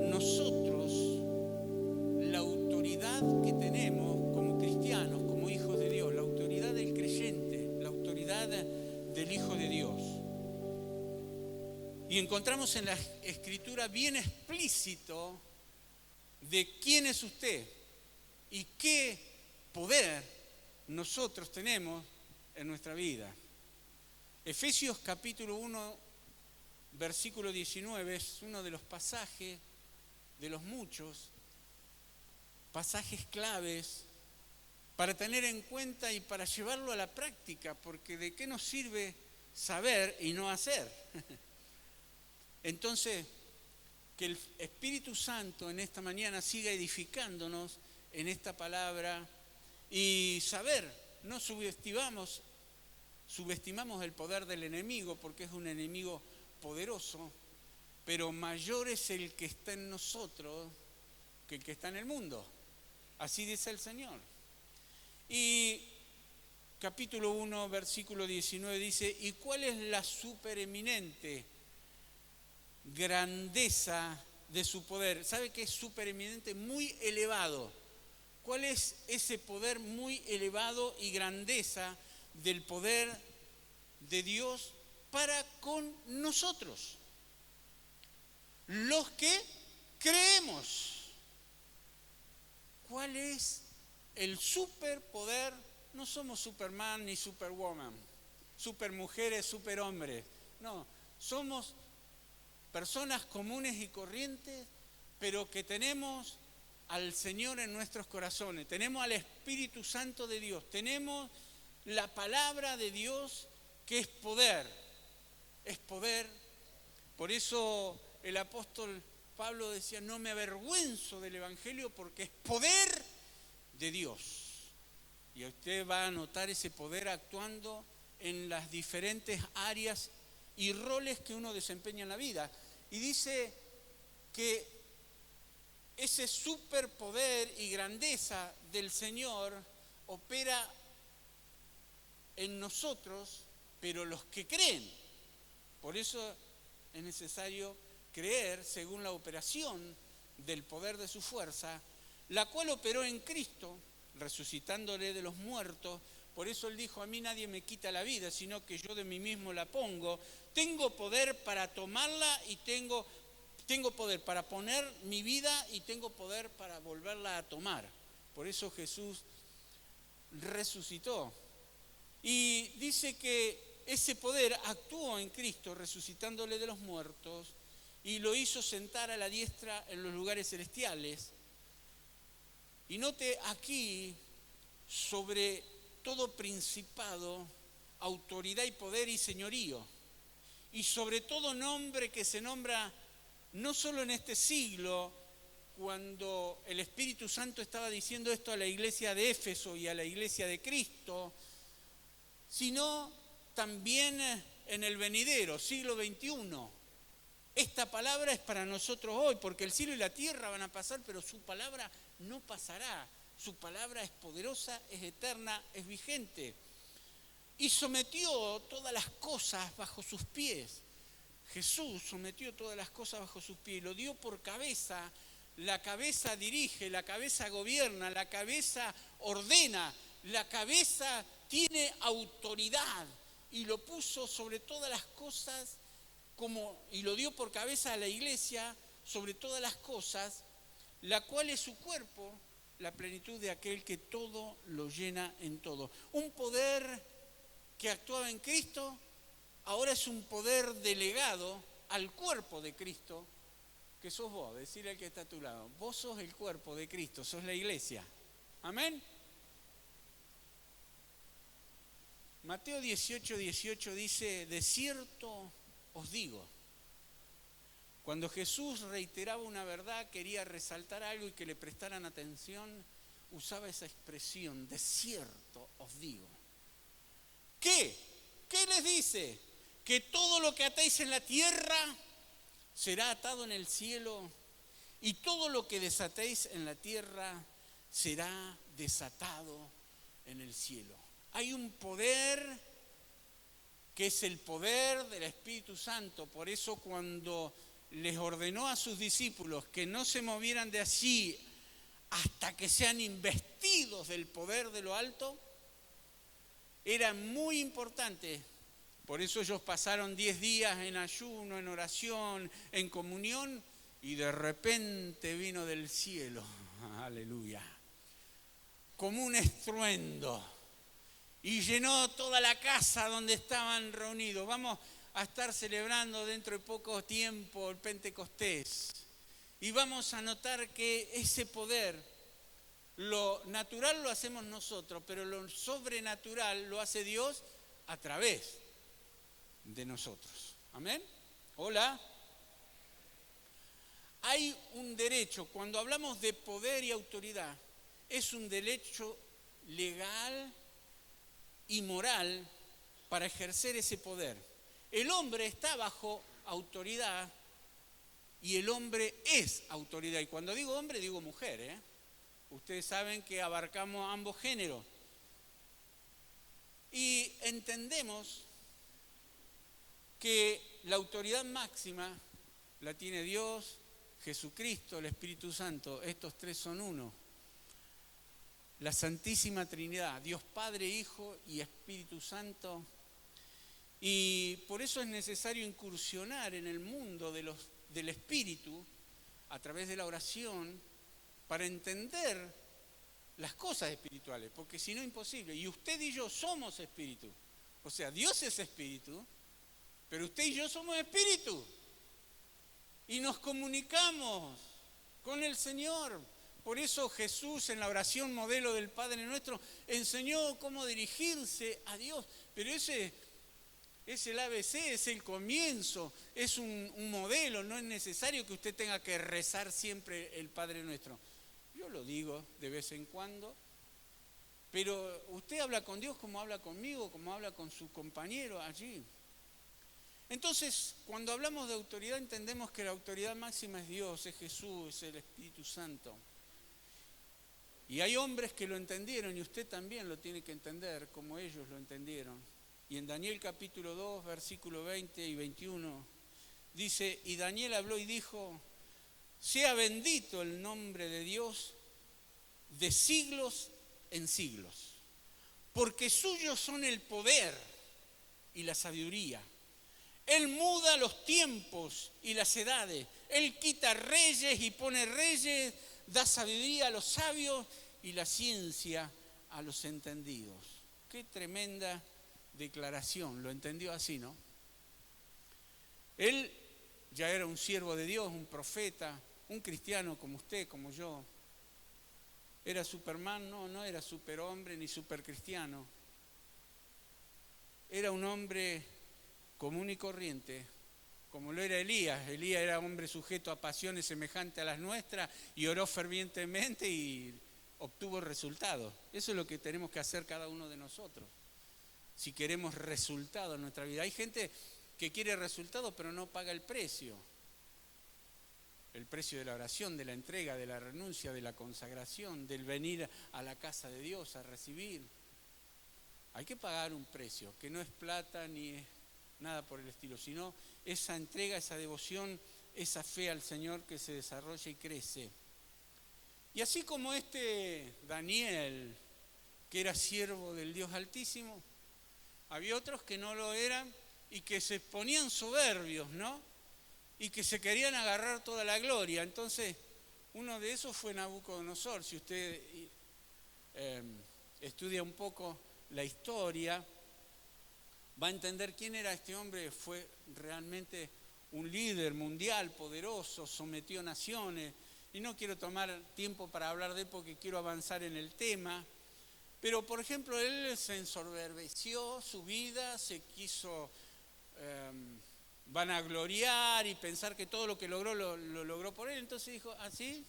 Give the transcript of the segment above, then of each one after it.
nosotros la autoridad que tenemos como cristianos, como hijos de Dios, la autoridad del creyente, la autoridad del Hijo de Dios. Y encontramos en la Escritura bien explícito de quién es usted y qué poder nosotros tenemos en nuestra vida. Efesios capítulo 1, versículo 19 es uno de los pasajes, de los muchos pasajes claves para tener en cuenta y para llevarlo a la práctica, porque ¿de qué nos sirve saber y no hacer? Entonces, que el Espíritu Santo en esta mañana siga edificándonos en esta palabra y saber, no subestimamos el poder del enemigo, porque es un enemigo poderoso, pero mayor es el que está en nosotros que el que está en el mundo. Así dice el Señor. Y capítulo 1, versículo 19 dice: ¿y cuál es la supereminente grandeza de su poder? ¿Sabe qué es supereminente? Muy elevado. ¿Cuál es ese poder muy elevado y grandeza del poder de Dios para con nosotros, los que creemos? ¿Cuál es el superpoder? No somos Superman ni Superwoman, supermujeres, superhombres. No, somos personas comunes y corrientes, pero que tenemos al Señor en nuestros corazones, tenemos al Espíritu Santo de Dios, tenemos la palabra de Dios que es poder, es poder. Por eso el apóstol Pablo decía: no me avergüenzo del Evangelio porque es poder de Dios. Y usted va a notar ese poder actuando en las diferentes áreas y roles que uno desempeña en la vida. Y dice que ese superpoder y grandeza del Señor opera en nosotros, pero los que creen. Por eso es necesario creer según la operación del poder de su fuerza, la cual operó en Cristo, resucitándole de los muertos. Por eso Él dijo: a mí nadie me quita la vida, sino que yo de mí mismo la pongo. Tengo poder para tomarla y tengo poder para poner mi vida y tengo poder para volverla a tomar. Por eso Jesús resucitó. Y dice que ese poder actuó en Cristo, resucitándole de los muertos, y lo hizo sentar a la diestra en los lugares celestiales. Y note aquí: sobre todo principado, autoridad y poder y señorío, y sobre todo nombre que se nombra no solo en este siglo, cuando el Espíritu Santo estaba diciendo esto a la iglesia de Éfeso y a la iglesia de Cristo, sino también en el venidero, siglo XXI. Esta palabra es para nosotros hoy, porque el cielo y la tierra van a pasar, pero su palabra no pasará. Su palabra es poderosa, es eterna, es vigente. Y sometió todas las cosas bajo sus pies. Jesús sometió todas las cosas bajo sus pies y lo dio por cabeza. La cabeza dirige, la cabeza gobierna, la cabeza ordena, la cabeza tiene autoridad, y lo puso sobre todas las cosas y lo dio por cabeza a la iglesia sobre todas las cosas, la cual es su cuerpo, la plenitud de aquel que todo lo llena en todo. Un poder que actuaba en Cristo ahora es un poder delegado al cuerpo de Cristo, que sos vos. Decirle al que está a tu lado: vos sos el cuerpo de Cristo, sos la iglesia. Amén. Mateo 18:18 dice: de cierto os digo. Cuando Jesús reiteraba una verdad, quería resaltar algo y que le prestaran atención, usaba esa expresión: de cierto os digo. ¿Qué? ¿Qué les dice? Que todo lo que atéis en la tierra será atado en el cielo, y todo lo que desatéis en la tierra será desatado en el cielo. Hay un poder que es el poder del Espíritu Santo. Por eso cuando les ordenó a sus discípulos que no se movieran de allí hasta que sean investidos del poder de lo alto, era muy importante. Por eso ellos pasaron 10 días en ayuno, en oración, en comunión, y de repente vino del cielo, aleluya, como un estruendo, y llenó toda la casa donde estaban reunidos. Vamos a estar celebrando dentro de poco tiempo el Pentecostés, y vamos a notar que ese poder, lo natural lo hacemos nosotros, pero lo sobrenatural lo hace Dios a través de nosotros. ¿Amén? Hola. Hay un derecho, cuando hablamos de poder y autoridad, es un derecho legal y moral para ejercer ese poder. El hombre está bajo autoridad y el hombre es autoridad. Y cuando digo hombre, digo mujer, ¿eh? Ustedes saben que abarcamos ambos géneros. Y entendemos que la autoridad máxima la tiene Dios, Jesucristo, el Espíritu Santo. Estos tres son uno. La Santísima Trinidad, Dios Padre, Hijo y Espíritu Santo. Y por eso es necesario incursionar en el mundo del Espíritu a través de la oración para entender las cosas espirituales, porque si no es imposible. Y usted y yo somos espíritu. O sea, Dios es espíritu, pero usted y yo somos espíritu. Y nos comunicamos con el Señor. Por eso Jesús en la oración modelo del Padre Nuestro enseñó cómo dirigirse a Dios. Pero ese es el ABC, es el comienzo, es un modelo. No es necesario que usted tenga que rezar siempre el Padre Nuestro. Yo lo digo de vez en cuando, pero usted habla con Dios como habla conmigo, como habla con su compañero allí. Entonces, cuando hablamos de autoridad, entendemos que la autoridad máxima es Dios, es Jesús, es el Espíritu Santo. Y hay hombres que lo entendieron y usted también lo tiene que entender como ellos lo entendieron. Y en Daniel capítulo 2, versículo 20 y 21, dice, y Daniel habló y dijo, sea bendito el nombre de Dios de siglos en siglos, porque suyos son el poder y la sabiduría. Él muda los tiempos y las edades. Él quita reyes y pone reyes, da sabiduría a los sabios y la ciencia a los entendidos. Qué tremenda declaración. Lo entendió así, ¿no? Él ya era un siervo de Dios, un profeta, un cristiano como usted, como yo. ¿Era Superman? No, no era superhombre ni supercristiano. Era un hombre común y corriente, como lo era Elías. Elías era hombre sujeto a pasiones semejantes a las nuestras y oró fervientemente y obtuvo resultados. Eso es lo que tenemos que hacer cada uno de nosotros, si queremos resultados en nuestra vida. Hay gente que quiere resultados pero no paga el precio de la oración, de la entrega, de la renuncia, de la consagración, del venir a la casa de Dios a recibir. Hay que pagar un precio, que no es plata ni es nada por el estilo, sino esa entrega, esa devoción, esa fe al Señor que se desarrolla y crece. Y así como este Daniel, que era siervo del Dios Altísimo, había otros que no lo eran y que se ponían soberbios, ¿no? Y que se querían agarrar toda la gloria. Entonces, uno de esos fue Nabucodonosor. Si usted estudia un poco la historia, va a entender quién era este hombre. Fue realmente un líder mundial, poderoso, sometió naciones. Y no quiero tomar tiempo para hablar de él porque quiero avanzar en el tema. Pero, por ejemplo, él se ensoberbeció su vida, se quiso vanagloriar y pensar que todo lo que logró lo logró por él. Entonces dijo, así,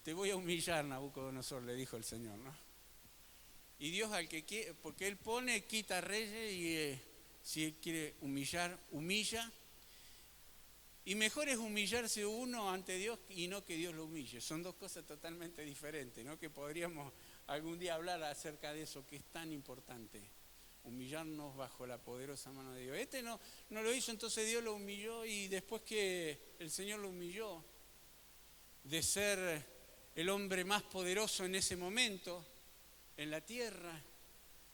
te voy a humillar, Nabucodonosor, le dijo el Señor, ¿no? Y Dios al que quiere, porque Él pone, quita reyes y si Él quiere humillar, humilla. Y mejor es humillarse uno ante Dios y no que Dios lo humille. Son dos cosas totalmente diferentes, ¿no? Que podríamos algún día hablar acerca de eso, que es tan importante. humillarnos bajo la poderosa mano de Dios. Este no lo hizo, entonces Dios lo humilló, y después que el Señor lo humilló de ser el hombre más poderoso en ese momento en la tierra,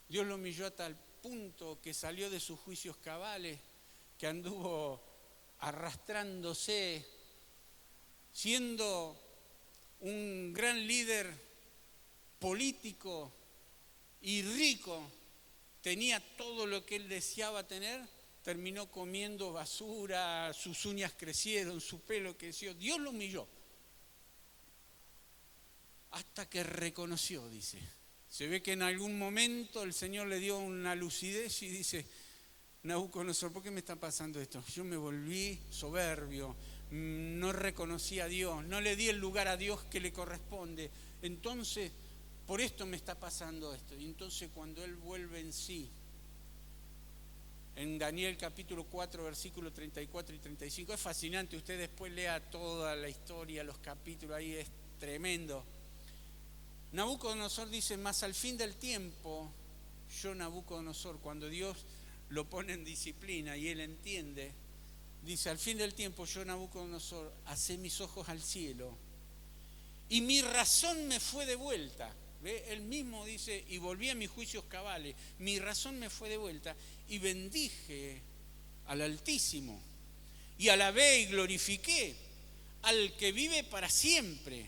Dios lo humilló a tal punto que salió de sus juicios cabales, que anduvo arrastrándose, siendo un gran líder político y rico, tenía todo lo que él deseaba tener, terminó comiendo basura, sus uñas crecieron, su pelo creció. Dios lo humilló hasta que reconoció, dice. Se ve que en algún momento el Señor le dio una lucidez y dice: Nabucodonosor, ¿por qué me está pasando esto? Yo me volví soberbio, no reconocí a Dios, no le di el lugar a Dios que le corresponde. Entonces, por esto me está pasando esto. Y entonces cuando él vuelve en sí, en Daniel capítulo 4, versículos 34 y 35, es fascinante, usted después lea toda la historia, los capítulos, ahí es tremendo. Nabucodonosor dice: mas al fin del tiempo, yo Nabucodonosor, cuando Dios lo pone en disciplina y él entiende, dice: al fin del tiempo, yo Nabucodonosor, alcé mis ojos al cielo y mi razón me fue de vuelta. ¿Ve? Él mismo dice: y volví a mis juicios cabales, mi razón me fue de vuelta, y bendije al Altísimo, y alabé y glorifiqué al que vive para siempre,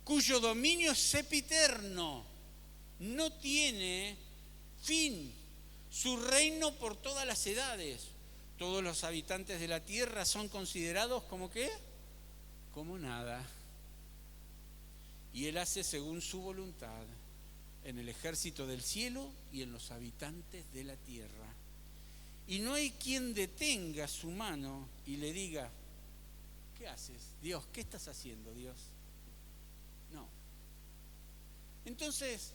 cuyo dominio es sempiterno, no tiene fin, su reino por todas las edades. Todos los habitantes de la tierra son considerados como ¿qué? Como nada. Y él hace según su voluntad en el ejército del cielo y en los habitantes de la tierra. Y no hay quien detenga su mano y le diga: ¿qué haces, Dios? ¿Qué estás haciendo, Dios? No. Entonces,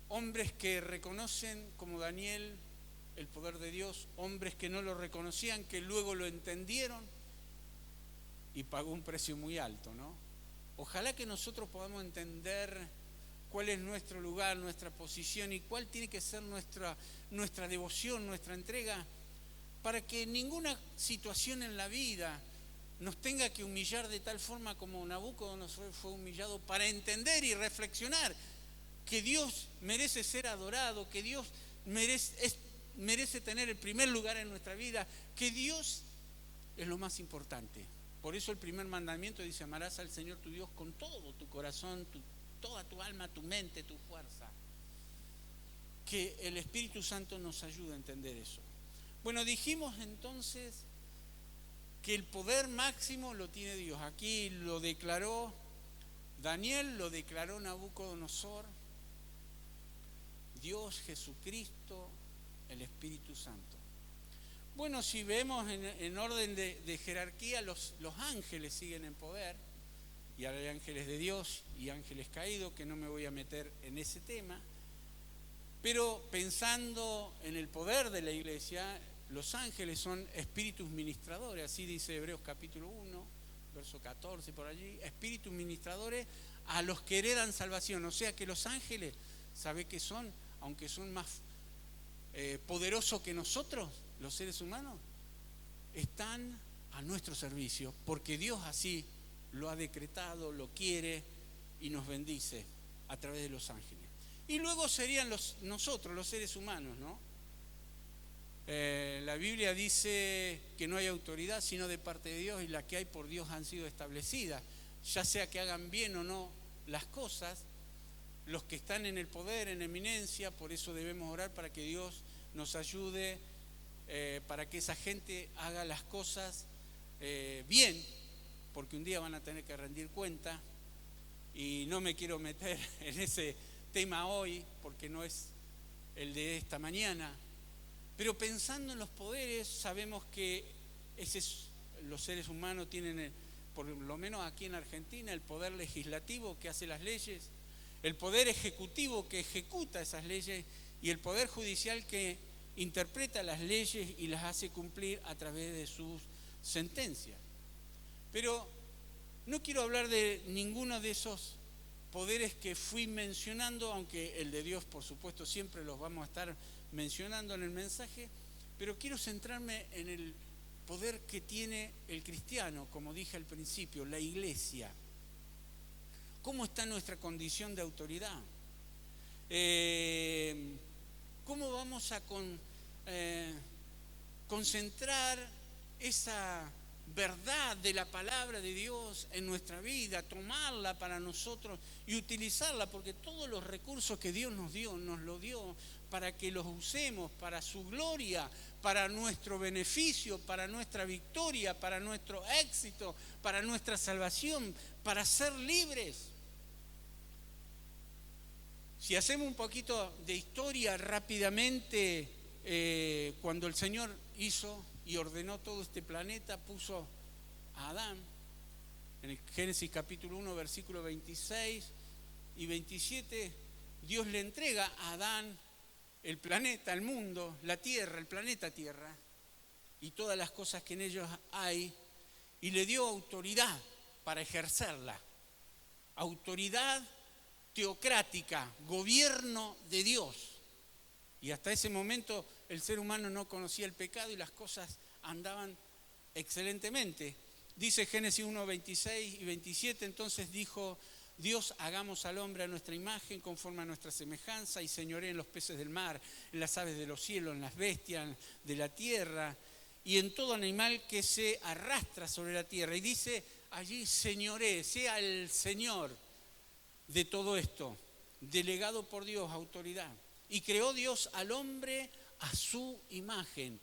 hombres que reconocen, como Daniel, el poder de Dios, hombres que no lo reconocían, que luego lo entendieron y pagó un precio muy alto, ¿no? Ojalá que nosotros podamos entender cuál es nuestro lugar, nuestra posición y cuál tiene que ser nuestra devoción, nuestra entrega, para que ninguna situación en la vida nos tenga que humillar de tal forma como Nabucodonosor fue humillado, para entender y reflexionar que Dios merece ser adorado, que Dios merece tener el primer lugar en nuestra vida, que Dios es lo más importante. Por eso el primer mandamiento dice: amarás al Señor tu Dios con todo tu corazón, toda tu alma, tu mente, tu fuerza. Que el Espíritu Santo nos ayude a entender eso. Bueno, dijimos entonces que el poder máximo lo tiene Dios. Aquí lo declaró Daniel, lo declaró Nabucodonosor, Dios, Jesucristo, el Espíritu Santo. Bueno, si vemos en orden de jerarquía, los ángeles siguen en poder, y hay ángeles de Dios y ángeles caídos, que no me voy a meter en ese tema, pero pensando en el poder de la iglesia, los ángeles son espíritus ministradores, así dice Hebreos capítulo 1, verso 14 por allí, espíritus ministradores a los que heredan salvación. O sea que los ángeles, ¿sabe qué son? Aunque son más poderosos que nosotros, los seres humanos, están a nuestro servicio, porque Dios así lo ha decretado, lo quiere y nos bendice a través de los ángeles. Y luego serían nosotros, los seres humanos, ¿no? La Biblia dice que no hay autoridad sino de parte de Dios, y las que hay por Dios han sido establecidas, ya sea que hagan bien o no las cosas. Los que están en el poder, en eminencia, por eso debemos orar para que Dios nos ayude, para que esa gente haga las cosas bien, porque un día van a tener que rendir cuenta, y no me quiero meter en ese tema hoy, porque no es el de esta mañana, pero pensando en los poderes, sabemos que los seres humanos tienen, por lo menos aquí en Argentina, el poder legislativo que hace las leyes, el poder ejecutivo que ejecuta esas leyes, y el poder judicial que interpreta las leyes y las hace cumplir a través de sus sentencias. Pero no quiero hablar de ninguno de esos poderes que fui mencionando, aunque el de Dios, por supuesto, siempre los vamos a estar mencionando en el mensaje, pero quiero centrarme en el poder que tiene el cristiano, como dije al principio, la iglesia. ¿Cómo está nuestra condición de autoridad? ¿Cómo vamos a concentrar esa verdad de la palabra de Dios en nuestra vida, tomarla para nosotros y utilizarla? Porque todos los recursos que Dios nos dio, nos lo dio para que los usemos para su gloria, para nuestro beneficio, para nuestra victoria, para nuestro éxito, para nuestra salvación, para ser libres. Si hacemos un poquito de historia rápidamente, cuando el Señor hizo y ordenó todo este planeta, puso a Adán, en el Génesis capítulo 1, versículo 26 y 27, Dios le entrega a Adán el planeta, el mundo, la tierra, el planeta Tierra, y todas las cosas que en ellos hay, y le dio autoridad para ejercerla, autoridad teocrática, gobierno de Dios. Y hasta ese momento el ser humano no conocía el pecado y las cosas andaban excelentemente. Dice Génesis 1, 26 y 27, entonces dijo Dios: hagamos al hombre a nuestra imagen, conforme a nuestra semejanza, y señoree en los peces del mar, en las aves de los cielos, en las bestias de la tierra, y en todo animal que se arrastra sobre la tierra. Y dice allí: señoree, sea el Señor de todo esto, delegado por Dios, autoridad. Y creó Dios al hombre a su imagen.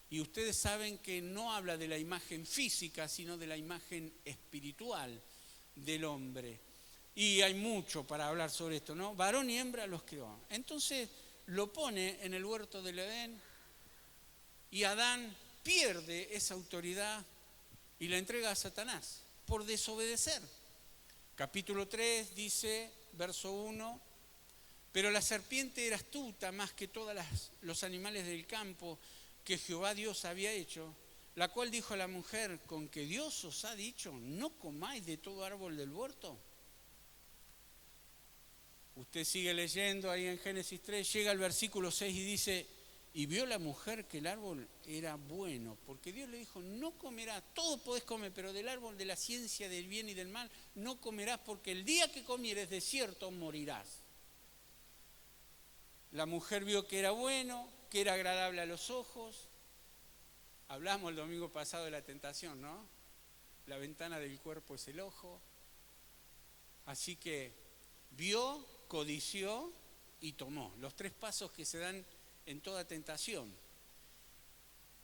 Y ustedes saben que no habla de la imagen física, sino de la imagen espiritual del hombre. Y hay mucho para hablar sobre esto, ¿no? Varón y hembra los creó. Entonces lo pone en el huerto del Edén y Adán pierde esa autoridad y la entrega a Satanás por desobedecer. Capítulo 3 dice, verso 1, pero la serpiente era astuta más que todos los animales del campo que Jehová Dios había hecho, la cual dijo a la mujer: ¿con que Dios os ha dicho, no comáis de todo árbol del huerto? Usted sigue leyendo ahí en Génesis 3, llega al versículo 6 y dice: y vio la mujer que el árbol era bueno, porque Dios le dijo: no comerás, todo podés comer, pero del árbol de la ciencia del bien y del mal no comerás, porque el día que comieres de cierto morirás. La mujer vio que era bueno, que era agradable a los ojos. Hablamos el domingo pasado de la tentación, ¿no? La ventana del cuerpo es el ojo. Así que vio, codició y tomó. Los 3 pasos que se dan en toda tentación.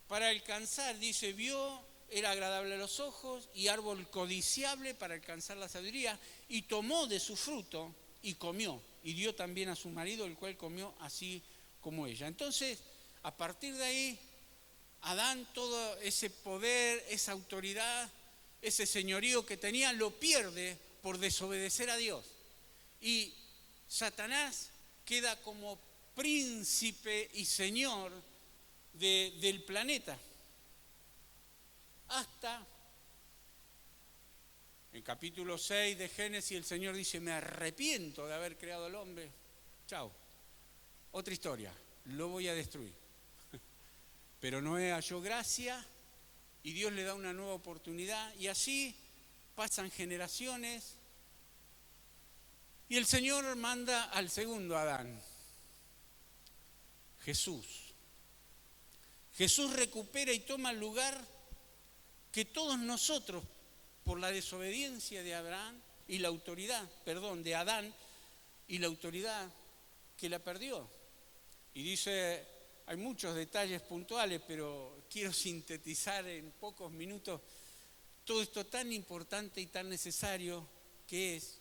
Para alcanzar, dice, vio, era agradable a los ojos y árbol codiciable para alcanzar la sabiduría, y tomó de su fruto y comió, y dio también a su marido, el cual comió así como ella. Entonces, a partir de ahí, Adán todo ese poder, esa autoridad, ese señorío que tenía, lo pierde por desobedecer a Dios. Y Satanás queda como príncipe y señor del planeta. Hasta en capítulo 6 de Génesis el Señor dice: me arrepiento de haber creado al hombre. Chao. Otra historia, lo voy a destruir. Pero Noé halló gracia y Dios le da una nueva oportunidad, y así pasan generaciones y el Señor manda al segundo Adán, Jesús. Jesús recupera y toma el lugar que todos nosotros, por la desobediencia de Adán y la autoridad y la autoridad que la perdió. Y dice, hay muchos detalles puntuales, pero quiero sintetizar en pocos minutos todo esto tan importante y tan necesario que es.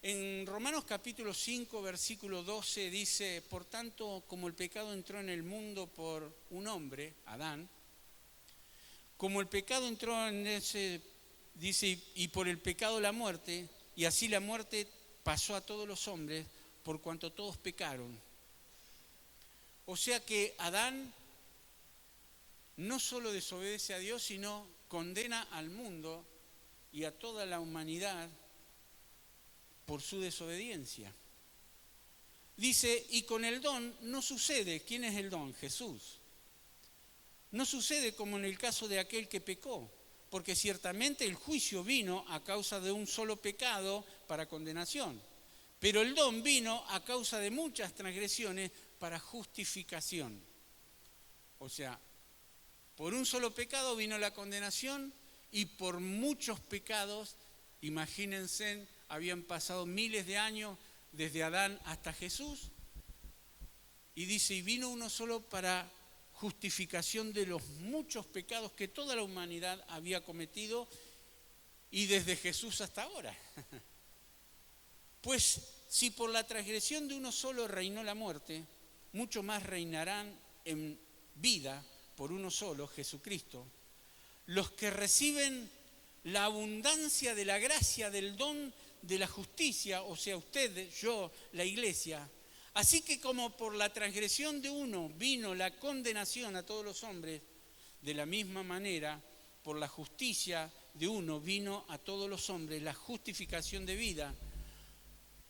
En Romanos capítulo 5, versículo 12 dice: por tanto, como el pecado entró en el mundo por un hombre, Adán, como el pecado entró en ese, dice, y por el pecado la muerte, y así la muerte pasó a todos los hombres, por cuanto todos pecaron. O sea que Adán no solo desobedece a Dios, sino condena al mundo y a toda la humanidad por su desobediencia. Dice, y con el don no sucede. ¿Quién es el don? Jesús. No sucede como en el caso de aquel que pecó, porque ciertamente el juicio vino a causa de un solo pecado para condenación, pero el don vino a causa de muchas transgresiones para justificación. O sea, por un solo pecado vino la condenación y por muchos pecados, imagínense, habían pasado miles de años desde Adán hasta Jesús, y dice, y vino uno solo para justificación de los muchos pecados que toda la humanidad había cometido y desde Jesús hasta ahora. Pues si por la transgresión de uno solo reinó la muerte, mucho más reinarán en vida por uno solo, Jesucristo, los que reciben la abundancia de la gracia del don de la justicia, o sea, usted, yo, la iglesia. Así que como por la transgresión de uno vino la condenación a todos los hombres, de la misma manera, por la justicia de uno vino a todos los hombres la justificación de vida.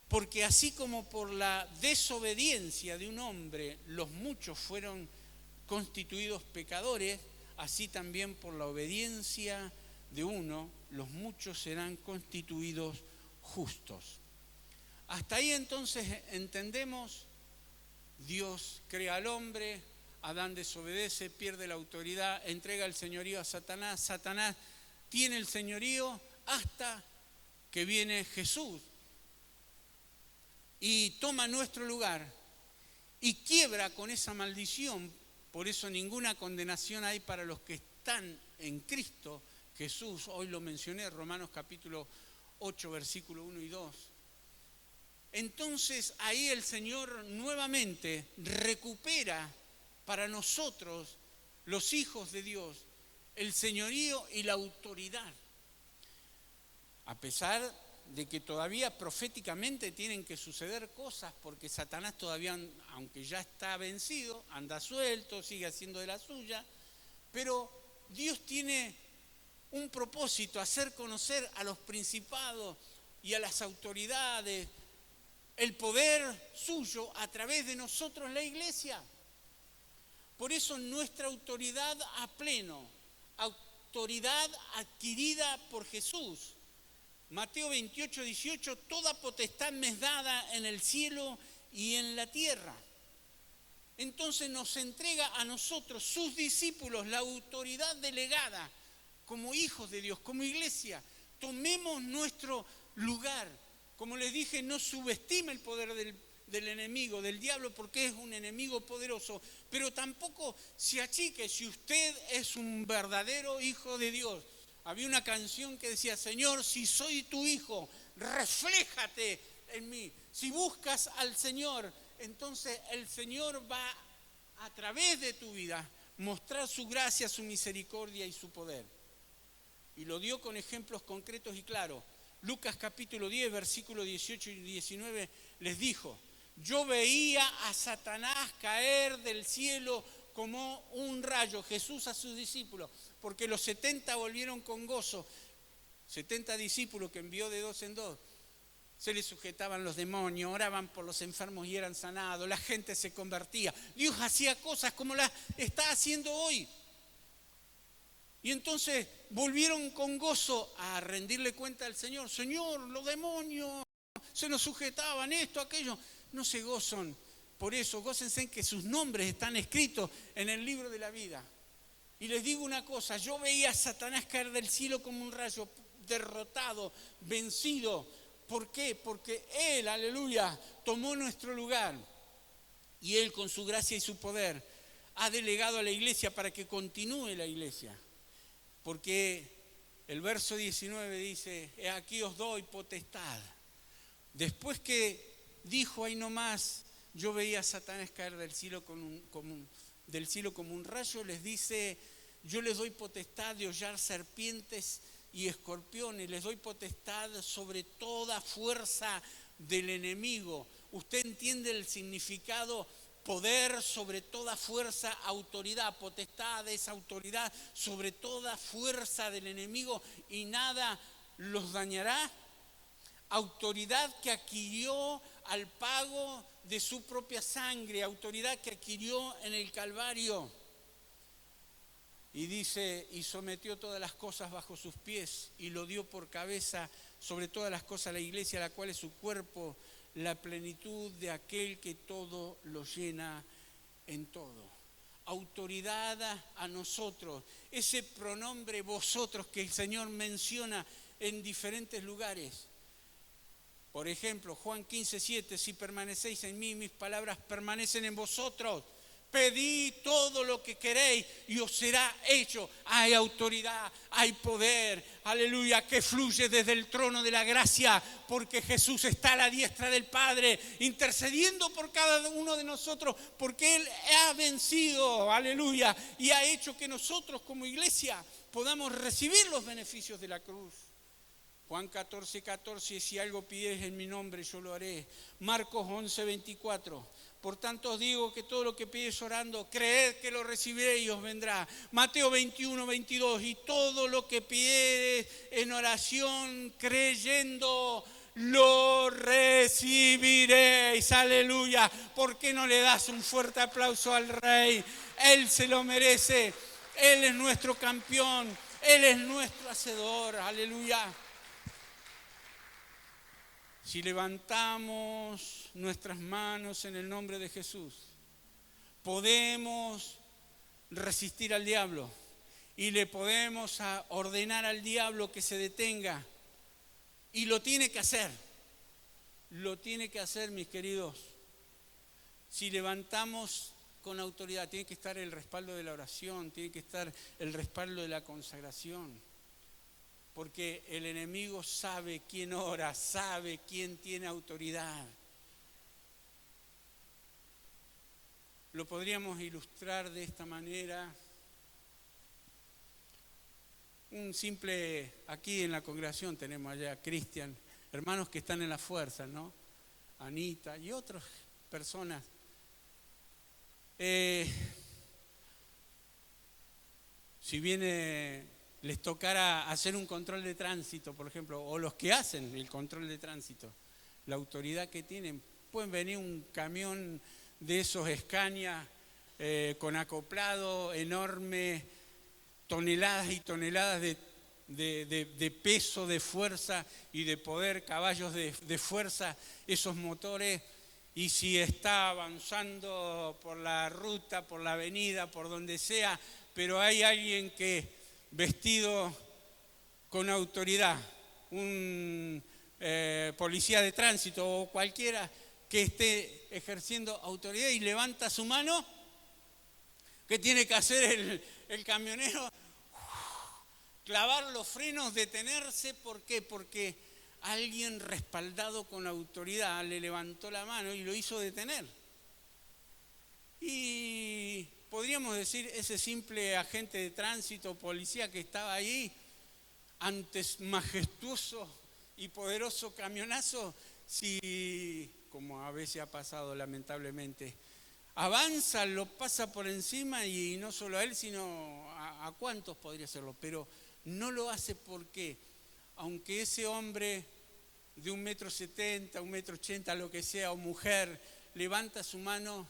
Porque así como por la desobediencia de un hombre los muchos fueron constituidos pecadores, así también por la obediencia de uno los muchos serán constituidos justos. Hasta ahí entonces entendemos, Dios crea al hombre, Adán desobedece, pierde la autoridad, entrega el señorío a Satanás, Satanás tiene el señorío hasta que viene Jesús y toma nuestro lugar y quiebra con esa maldición. Por eso ninguna condenación hay para los que están en Cristo Jesús. Hoy lo mencioné, Romanos capítulo 8, versículo 1 y 2. Entonces ahí el Señor nuevamente recupera para nosotros, los hijos de Dios, el señorío y la autoridad. A pesar de que todavía proféticamente tienen que suceder cosas, porque Satanás todavía, aunque ya está vencido, anda suelto, sigue haciendo de la suya, pero Dios tiene un propósito, hacer conocer a los principados y a las autoridades el poder suyo a través de nosotros, la iglesia. Por eso nuestra autoridad a pleno, autoridad adquirida por Jesús. Mateo 28, 18, toda potestad me es dada en el cielo y en la tierra. Entonces nos entrega a nosotros, sus discípulos, la autoridad delegada como hijos de Dios, como iglesia. Tomemos nuestro lugar. Como les dije, no subestime el poder del enemigo, del diablo, porque es un enemigo poderoso, pero tampoco se achique si usted es un verdadero hijo de Dios. Había una canción que decía, Señor, si soy tu hijo, refléjate en mí. Si buscas al Señor, entonces el Señor va a través de tu vida mostrar su gracia, su misericordia y su poder. Y lo dio con ejemplos concretos y claros. Lucas capítulo 10, versículos 18 y 19 les dijo, yo veía a Satanás caer del cielo como un rayo, Jesús a sus discípulos, porque los 70 volvieron con gozo, 70 discípulos que envió de dos en dos, se les sujetaban los demonios, oraban por los enfermos y eran sanados, la gente se convertía, Dios hacía cosas como las está haciendo hoy. Y entonces volvieron con gozo a rendirle cuenta al Señor. Señor, los demonios se nos sujetaban, esto, aquello. No se gozan por eso, gócense en que sus nombres están escritos en el libro de la vida. Y les digo una cosa, yo veía a Satanás caer del cielo como un rayo, derrotado, vencido. ¿Por qué? Porque Él, aleluya, tomó nuestro lugar. Y Él con su gracia y su poder ha delegado a la iglesia para que continúe la iglesia. Porque el verso 19 dice, he aquí os doy potestad. Después que dijo ahí nomás, yo veía a Satanás caer del cielo como un rayo, les dice, yo les doy potestad de hollar serpientes y escorpiones, les doy potestad sobre toda fuerza del enemigo. ¿Usted entiende el significado? Poder sobre toda fuerza, autoridad, potestad es autoridad sobre toda fuerza del enemigo y nada los dañará. Autoridad que adquirió al pago de su propia sangre, autoridad que adquirió en el Calvario. Y dice, y sometió todas las cosas bajo sus pies y lo dio por cabeza sobre todas las cosas a la iglesia, la cual es su cuerpo, la plenitud de aquel que todo lo llena en todo. Autoridad a nosotros, ese pronombre vosotros que el Señor menciona en diferentes lugares. Por ejemplo, Juan 15:7, si permanecéis en mí, mis palabras permanecen en vosotros. Pedid todo lo que queréis y os será hecho. Hay autoridad, hay poder, aleluya, que fluye desde el trono de la gracia, porque Jesús está a la diestra del Padre, intercediendo por cada uno de nosotros, porque Él ha vencido, aleluya, y ha hecho que nosotros como iglesia podamos recibir los beneficios de la cruz. Juan 14:14, si algo pidieres en mi nombre, yo lo haré. Marcos 11:24. Por tanto os digo que todo lo que pides orando, creed que lo recibiréis y os vendrá. Mateo 21:22, y todo lo que pidieres en oración, creyendo, lo recibiréis. Aleluya. ¿Por qué no le das un fuerte aplauso al Rey? Él se lo merece. Él es nuestro campeón. Él es nuestro hacedor. Aleluya. Si levantamos nuestras manos en el nombre de Jesús, podemos resistir al diablo y le podemos ordenar al diablo que se detenga. Y lo tiene que hacer. Lo tiene que hacer, mis queridos. Si levantamos con autoridad, tiene que estar el respaldo de la oración, tiene que estar el respaldo de la consagración. Porque el enemigo sabe quién ora, sabe quién tiene autoridad. Lo podríamos ilustrar de esta manera. Un simple, aquí en la congregación tenemos allá a Cristian, hermanos que están en la fuerza, ¿no? Anita y otras personas. Si viene, les tocara hacer un control de tránsito, por ejemplo, o los que hacen el control de tránsito, la autoridad que tienen, pueden venir un camión de esos Scania con acoplado enorme, toneladas y toneladas de peso, de fuerza y de poder, caballos de fuerza, esos motores, y si está avanzando por la ruta, por la avenida, por donde sea, pero hay alguien que vestido con autoridad, un policía de tránsito o cualquiera que esté ejerciendo autoridad y levanta su mano, ¿qué tiene que hacer el camionero? Clavar los frenos, detenerse. ¿Por qué? Porque alguien respaldado con autoridad le levantó la mano y lo hizo detener. Y podríamos decir, ese simple agente de tránsito, policía que estaba ahí, ante majestuoso y poderoso camionazo, si, como a veces ha pasado lamentablemente, avanza, lo pasa por encima y no solo a él, sino a cuántos podría hacerlo, pero no lo hace porque, aunque ese hombre de 1,70 m, 1,80 m, lo que sea, o mujer, levanta su mano,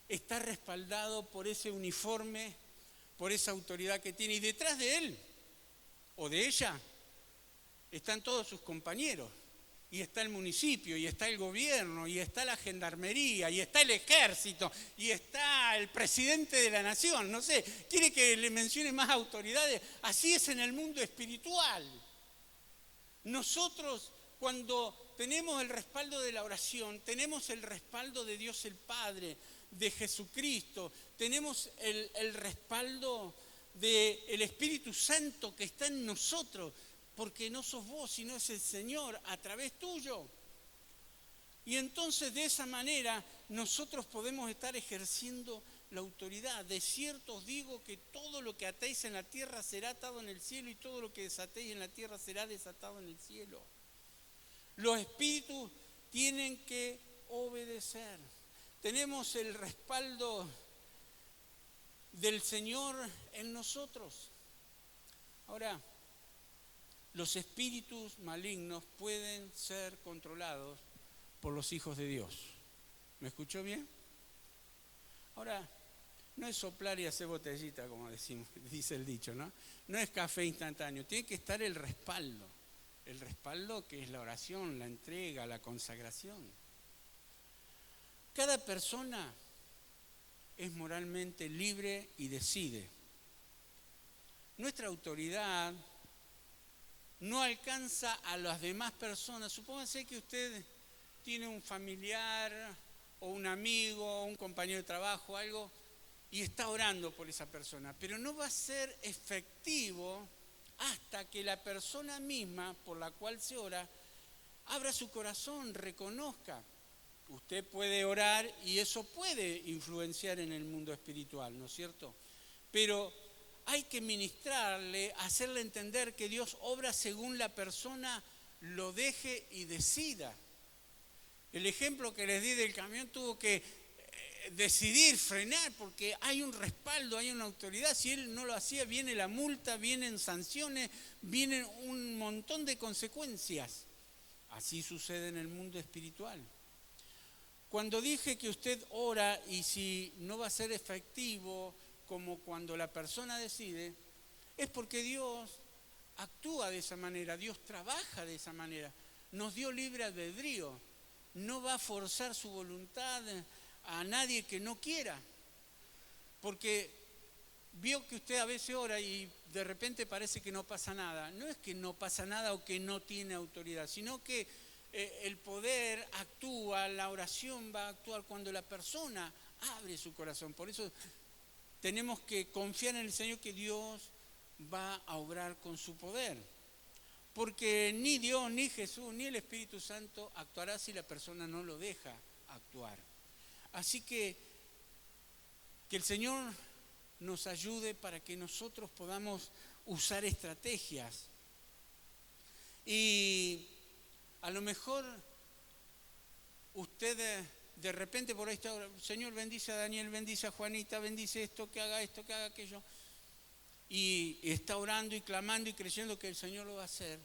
está respaldado por ese uniforme, por esa autoridad que tiene. Y detrás de él o de ella están todos sus compañeros. Y está el municipio, y está el gobierno, y está la gendarmería, y está el ejército, y está el presidente de la nación. No sé, ¿quiere que le mencione más autoridades? Así es en el mundo espiritual. Nosotros, cuando tenemos el respaldo de la oración, tenemos el respaldo de Dios el Padre, de Jesucristo, tenemos el respaldo del Espíritu Santo que está en nosotros, porque no sos vos, sino es el Señor a través tuyo. Y entonces de esa manera nosotros podemos estar ejerciendo la autoridad. De cierto os digo que todo lo que atéis en la tierra será atado en el cielo, y todo lo que desatéis en la tierra será desatado en el cielo. Los espíritus tienen que obedecer. Tenemos el respaldo del Señor en nosotros. Ahora, los espíritus malignos pueden ser controlados por los hijos de Dios. ¿Me escuchó bien? Ahora, no es soplar y hacer botellita, como dice el dicho, ¿no? No es café instantáneo, tiene que estar el respaldo que es la oración, la entrega, la consagración. Cada persona es moralmente libre y decide. Nuestra autoridad no alcanza a las demás personas. Supóngase que usted tiene un familiar o un amigo o un compañero de trabajo, algo, y está orando por esa persona, pero no va a ser efectivo hasta que la persona misma por la cual se ora abra su corazón, reconozca. Usted puede orar y eso puede influenciar en el mundo espiritual, ¿no es cierto? Pero hay que ministrarle, hacerle entender que Dios obra según la persona lo deje y decida. El ejemplo que les di del camión tuvo que decidir frenar porque hay un respaldo, hay una autoridad. Si él no lo hacía, viene la multa, vienen sanciones, vienen un montón de consecuencias. Así sucede en el mundo espiritual. Cuando dije que usted ora y si no va a ser efectivo como cuando la persona decide, es porque Dios actúa de esa manera, Dios trabaja de esa manera, nos dio libre albedrío, no va a forzar su voluntad a nadie que no quiera, porque vio que usted a veces ora y de repente parece que no pasa nada. No es que no pasa nada o que no tiene autoridad, sino que el poder actúa, la oración va a actuar cuando la persona abre su corazón. Por eso tenemos que confiar en el Señor que Dios va a obrar con su poder. Porque ni Dios, ni Jesús, ni el Espíritu Santo actuará si la persona no lo deja actuar. Así que el Señor nos ayude para que nosotros podamos usar estrategias. Y a lo mejor usted de repente por ahí está, Señor, bendice a Daniel, bendice a Juanita, bendice esto, que haga aquello. Y está orando y clamando y creyendo que el Señor lo va a hacer.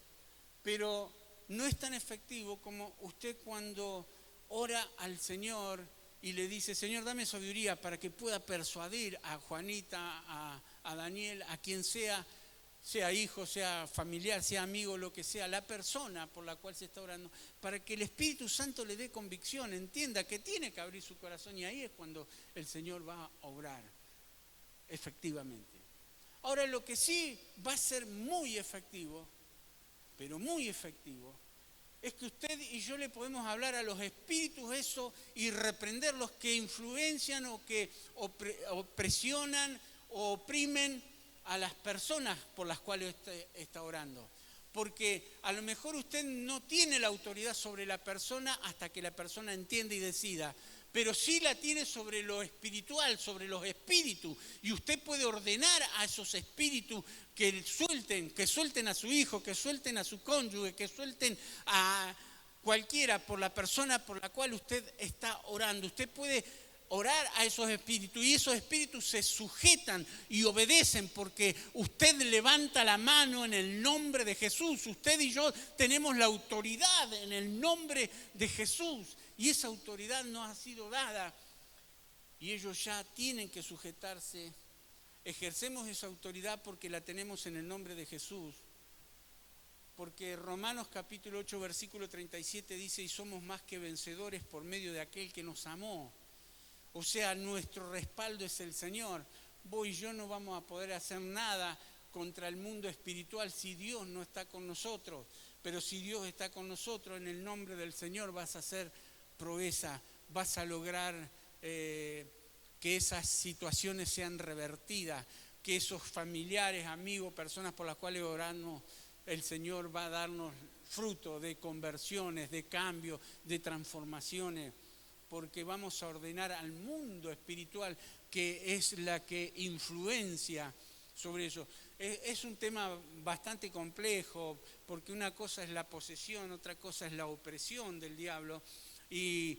Pero no es tan efectivo como usted cuando ora al Señor y le dice, Señor, dame sabiduría para que pueda persuadir a Juanita, a Daniel, a quien sea hijo, sea familiar, sea amigo, lo que sea, la persona por la cual se está orando, para que el Espíritu Santo le dé convicción, entienda que tiene que abrir su corazón y ahí es cuando el Señor va a obrar efectivamente. Ahora, lo que sí va a ser muy efectivo, pero muy efectivo, es que usted y yo le podemos hablar a los espíritus eso y reprender los que influencian o que presionan o oprimen a las personas por las cuales usted está orando. Porque a lo mejor usted no tiene la autoridad sobre la persona hasta que la persona entienda y decida, pero sí la tiene sobre lo espiritual, sobre los espíritus. Y usted puede ordenar a esos espíritus que suelten a su hijo, que suelten a su cónyuge, que suelten a cualquiera por la persona por la cual usted está orando. Usted puede orar a esos espíritus y esos espíritus se sujetan y obedecen porque usted levanta la mano en el nombre de Jesús. Usted y yo tenemos la autoridad en el nombre de Jesús y esa autoridad nos ha sido dada y ellos ya tienen que sujetarse. Ejercemos esa autoridad porque la tenemos en el nombre de Jesús. Porque Romanos capítulo 8 versículo 37 dice, y somos más que vencedores por medio de aquel que nos amó. O sea, nuestro respaldo es el Señor. Vos y yo no vamos a poder hacer nada contra el mundo espiritual si Dios no está con nosotros. Pero si Dios está con nosotros, en el nombre del Señor vas a hacer proeza, vas a lograr que esas situaciones sean revertidas, que esos familiares, amigos, personas por las cuales oramos, el Señor va a darnos fruto de conversiones, de cambios, de transformaciones, porque vamos a ordenar al mundo espiritual que es la que influencia sobre eso. Es un tema bastante complejo, porque una cosa es la posesión, otra cosa es la opresión del diablo, y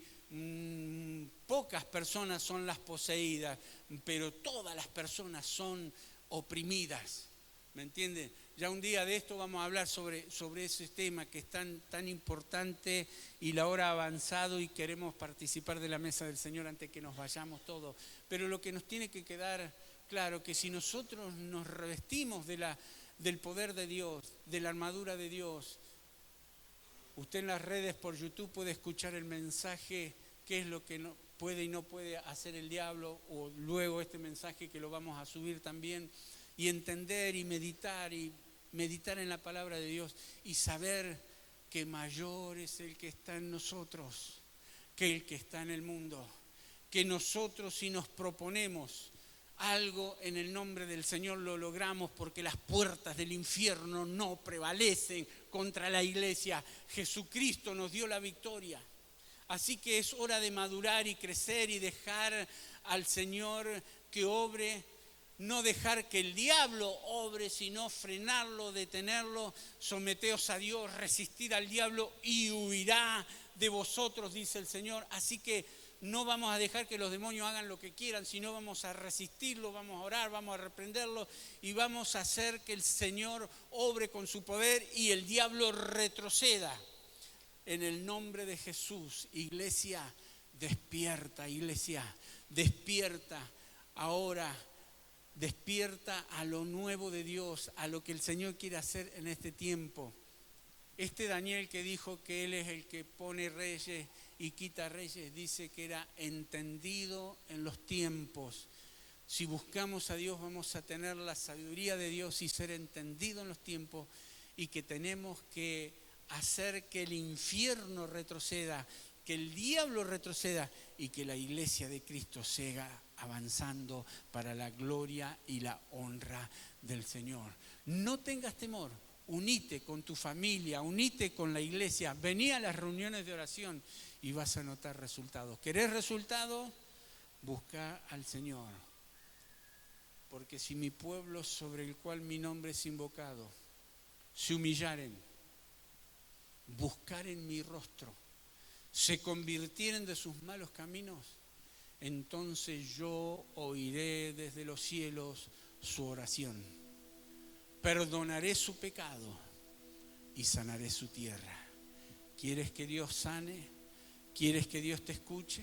pocas personas son las poseídas, pero todas las personas son oprimidas. ¿Me entienden? Ya un día de esto vamos a hablar sobre ese tema que es tan importante, y la hora ha avanzado y queremos participar de la mesa del Señor antes que nos vayamos todos. Pero lo que nos tiene que quedar claro, que si nosotros nos revestimos del poder de Dios, de la armadura de Dios, usted en las redes por YouTube puede escuchar el mensaje, qué es lo que no puede y no puede hacer el diablo, o luego este mensaje que lo vamos a subir también, y entender y meditar en la palabra de Dios y saber que mayor es el que está en nosotros que el que está en el mundo. Que nosotros, si nos proponemos algo en el nombre del Señor, lo logramos, porque las puertas del infierno no prevalecen contra la iglesia. Jesucristo nos dio la victoria. Así que es hora de madurar y crecer y dejar al Señor que obre. No dejar que el diablo obre, sino frenarlo, detenerlo. Someteos a Dios, resistir al diablo y huirá de vosotros, dice el Señor. Así que no vamos a dejar que los demonios hagan lo que quieran, sino vamos a resistirlo, vamos a orar, vamos a reprenderlo y vamos a hacer que el Señor obre con su poder y el diablo retroceda. En el nombre de Jesús, iglesia, despierta, iglesia, despierta ahora. Despierta a lo nuevo de Dios, a lo que el Señor quiere hacer en este tiempo. Este Daniel que dijo que Él es el que pone reyes y quita reyes, dice que era entendido en los tiempos. Si buscamos a Dios, vamos a tener la sabiduría de Dios y ser entendido en los tiempos, y que tenemos que hacer que el infierno retroceda, que el diablo retroceda y que la iglesia de Cristo siga avanzando para la gloria y la honra del Señor. No tengas temor, unite con tu familia, unite con la iglesia, vení a las reuniones de oración y vas a notar resultados. ¿Querés resultados? Busca al Señor. Porque si mi pueblo, sobre el cual mi nombre es invocado, se humillaren, buscaren mi rostro, se convirtieren de sus malos caminos, entonces yo oiré desde los cielos su oración, perdonaré su pecado y sanaré su tierra. ¿Quieres que Dios sane? ¿Quieres que Dios te escuche?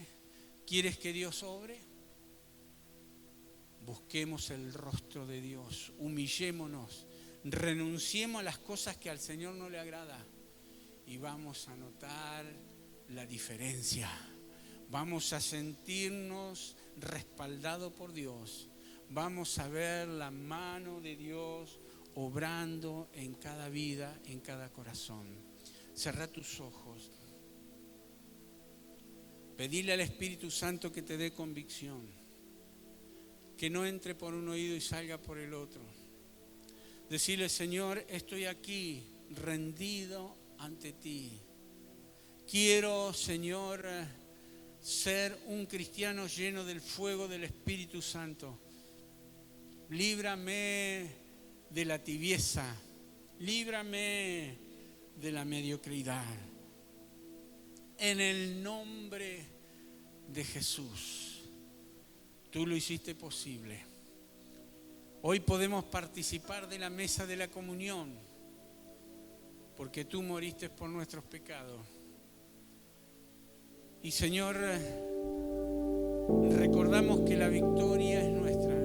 ¿Quieres que Dios obre? Busquemos el rostro de Dios, humillémonos, renunciemos a las cosas que al Señor no le agrada y vamos a notar la diferencia. Vamos a sentirnos respaldados por Dios. Vamos a ver la mano de Dios obrando en cada vida, en cada corazón. Cerrá tus ojos. Pedile al Espíritu Santo que te dé convicción. Que no entre por un oído y salga por el otro. Decirle: Señor, estoy aquí rendido ante ti. Quiero, Señor, ser un cristiano lleno del fuego del Espíritu Santo. Líbrame de la tibieza, líbrame de la mediocridad. En el nombre de Jesús, tú lo hiciste posible. Hoy podemos participar de la mesa de la comunión, porque tú moriste por nuestros pecados. Y Señor, recordamos que la victoria es nuestra.